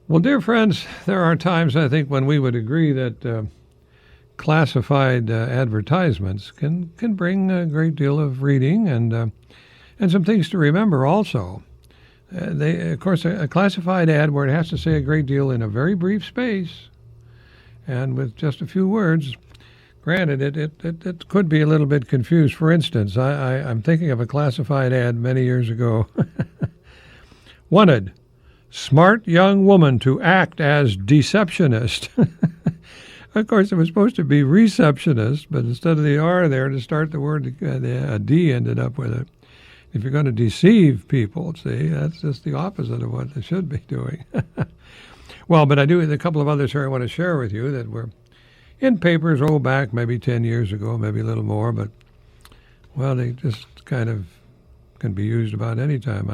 Well, dear friends, there are times I think when we would agree that classified advertisements can bring a great deal of reading and some things to remember also. Of course, a classified ad where it has to say a great deal in a very brief space and with just a few words. Granted, it could be a little bit confused. For instance, I'm thinking of a classified ad many years ago. Wanted, smart young woman to act as deceptionist. Of course, it was supposed to be receptionist, but instead of the R there to start the word, a D ended up with it. If you're going to deceive people, see, that's just the opposite of what they should be doing. Well, but I do have a couple of others here I want to share with you that were in papers, back maybe 10 years ago, maybe a little more, but, well, they just kind of can be used about any time,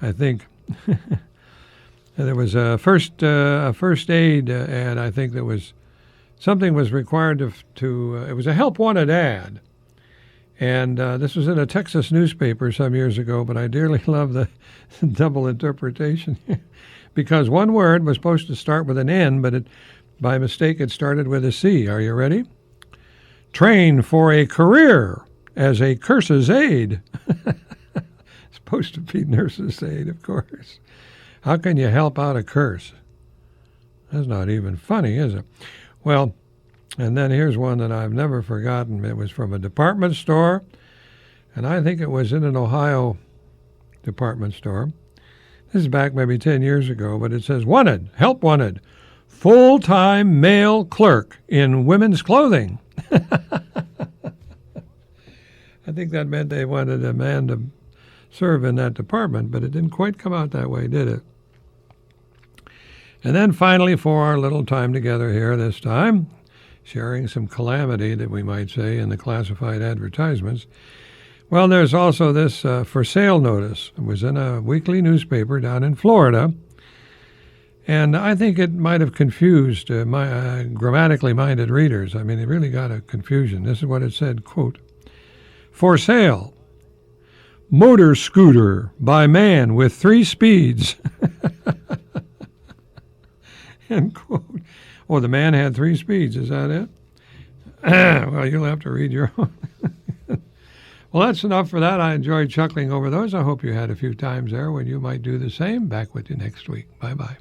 I think. There was a first aid ad, I think, that was something was required to it was a help wanted ad. And this was in a Texas newspaper some years ago, but I dearly love the double interpretation because one word was supposed to start with an N, but by mistake it started with a C. Are you ready? Train for a career as a curse's aide. Supposed to be nurse's aide, of course. How can you help out a curse? That's not even funny, is it? Well, and then here's one that I've never forgotten. It was from a department store, and I think it was in an Ohio department store. This is back maybe 10 years ago, but it says, wanted, help wanted, full-time male clerk in women's clothing. I think that meant they wanted a man to serve in that department, but it didn't quite come out that way, did it? And then finally, for our little time together here this time, sharing some calamity that we might say in the classified advertisements. Well, there's also this for sale notice. It was in a weekly newspaper down in Florida, and I think it might have confused my grammatically minded readers. I mean, it really got a confusion. This is what it said, quote, for sale, motor scooter by man with 3 speeds. End quote. Oh, the man had 3 speeds. Is that it? Well, you'll have to read your own. Well, that's enough for that. I enjoyed chuckling over those. I hope you had a few times there when you might do the same. Back with you next week. Bye-bye.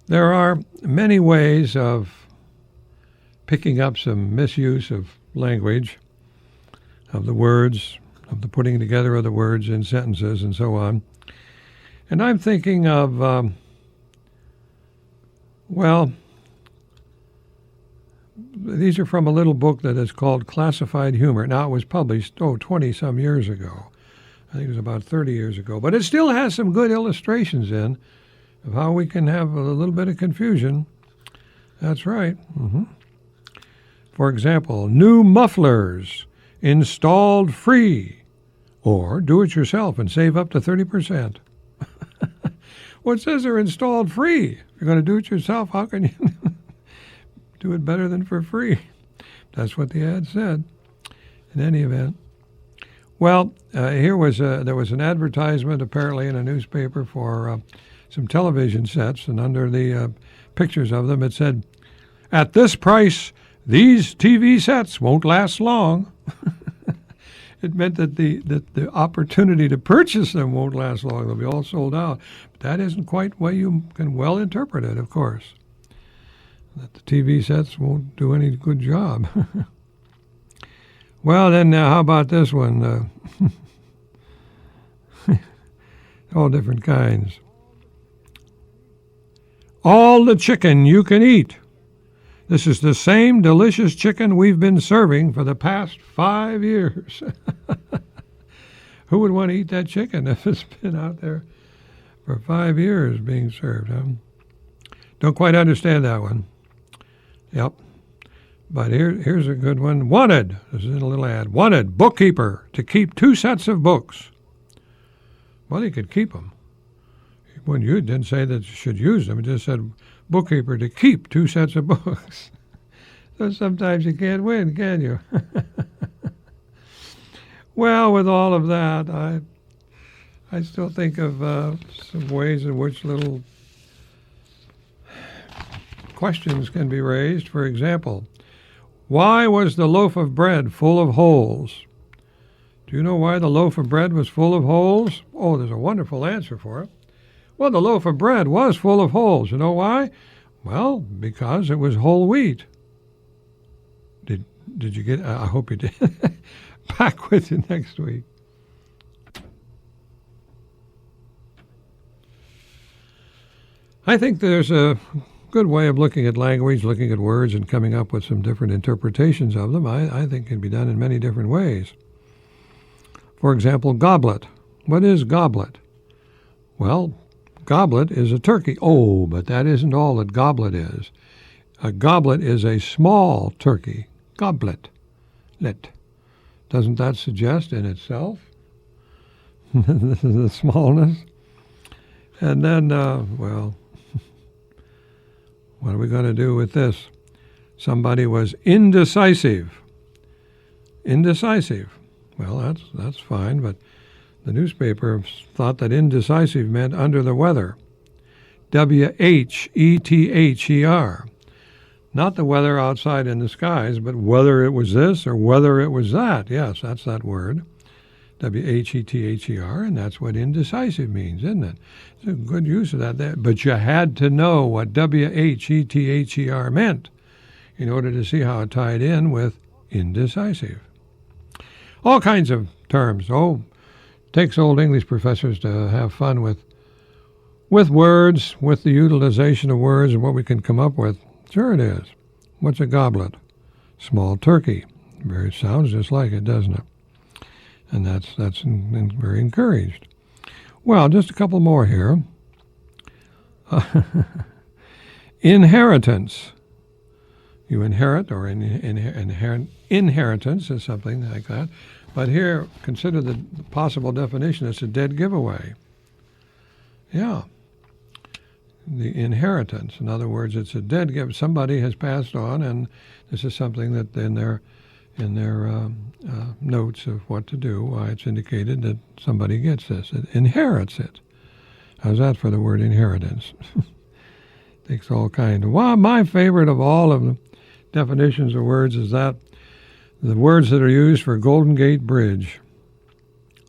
There are many ways of picking up some misuse of language, of the words, of the putting together of the words in sentences and so on. And I'm thinking of, well, these are from a little book that is called Classified Humor. Now, it was published, 20-some years ago. I think it was about 30 years ago. But it still has some good illustrations in of how we can have a little bit of confusion. That's right. Mm-hmm. For example, new mufflers installed free, or do it yourself and save up to 30%. Well, it says they're installed free. If you're going to do it yourself, how can you do it better than for free? That's what the ad said. In any event. Well, there was an advertisement apparently in a newspaper for some television sets, and under the pictures of them it said, at this price, these TV sets won't last long. It meant that the opportunity to purchase them won't last long. They'll be all sold out. But that isn't quite the way you can well interpret it, of course. That the TV sets won't do any good job. Well, then, how about this one? All different kinds. All the chicken you can eat. This is the same delicious chicken we've been serving for the past 5 years. Who would want to eat that chicken if it's been out there for 5 years being served? Huh? Don't quite understand that one. Yep. But here's a good one. Wanted. This is in a little ad. Wanted bookkeeper to keep 2 sets of books. Well, he could keep them. When you didn't say that you should use them, it just said bookkeeper to keep 2 sets of books. So sometimes you can't win, can you? Well, with all of that, I still think of some ways in which little questions can be raised. For example, why was the loaf of bread full of holes? Do you know why the loaf of bread was full of holes? Oh, there's a wonderful answer for it. Well, the loaf of bread was full of holes. You know why? Well, because it was whole wheat. Did you get? I hope you did. Back with you next week. I think there's a good way of looking at language, looking at words, and coming up with some different interpretations of them. I think can be done in many different ways. For example, goblet. What is goblet? Well, goblet is a turkey. Oh, but that isn't all that goblet is. A goblet is a small turkey. Goblet. Lit. Doesn't that suggest in itself the smallness? And then, well, what are we going to do with this? Somebody was indecisive. Indecisive. Well, that's fine, but the newspaper thought that indecisive meant under the weather. W-H-E-T-H-E-R. Not the weather outside in the skies, but whether it was this or whether it was that. Yes, that's that word. W-H-E-T-H-E-R, and that's what indecisive means, isn't it? It's a good use of that. But you had to know what W-H-E-T-H-E-R meant in order to see how it tied in with indecisive. All kinds of terms. Oh, takes old English professors to have fun with words, with the utilization of words and what we can come up with. Sure it is. What's a goblet? Small turkey. Very sounds just like it, doesn't it? And that's very encouraged. Well, just a couple more here. Inheritance. You inherit, or inheritance is something like that. But here, consider the possible definition. It's a dead giveaway. Yeah. The inheritance. In other words, it's a dead giveaway. Somebody has passed on, and this is something that in their notes of what to do, why it's indicated that somebody gets this. It inherits it. How's that for the word inheritance? Takes all kinds of... Well, my favorite of all of the definitions of words is that the words that are used for Golden Gate Bridge.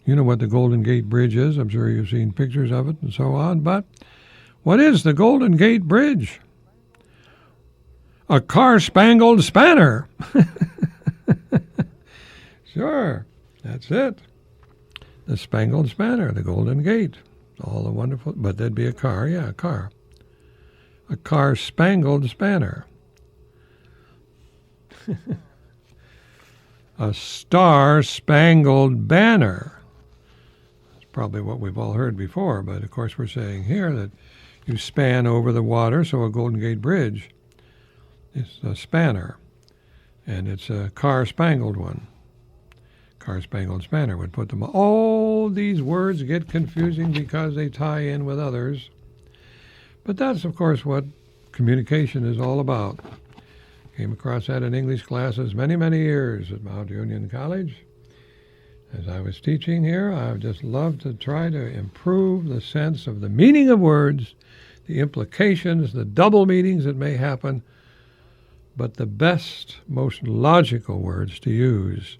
You know what the Golden Gate Bridge is. I'm sure you've seen pictures of it and so on. But what is the Golden Gate Bridge? A car-spangled spanner. Sure, that's it. The spangled spanner, the Golden Gate. All the wonderful, but there'd be a car, yeah, a car. A car-spangled spanner. A star-spangled banner. That's probably what we've all heard before, but of course we're saying here that you span over the water, so a Golden Gate Bridge is a spanner, and it's a car-spangled one. Car-spangled spanner would put them all. These words get confusing because they tie in with others. But that's, of course, what communication is all about. Came across that in English classes many, many years at Mount Union College. As I was teaching here, I just loved to try to improve the sense of the meaning of words, the implications, the double meanings that may happen, but the best, most logical words to use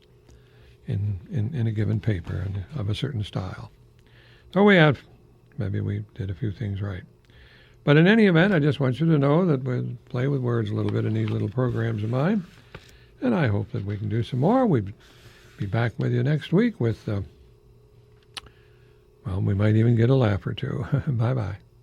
in a given paper and of a certain style. So maybe we did a few things right. But in any event, I just want you to know that we play with words a little bit in these little programs of mine, and I hope that we can do some more. We'll be back with you next week with, we might even get a laugh or two. Bye-bye.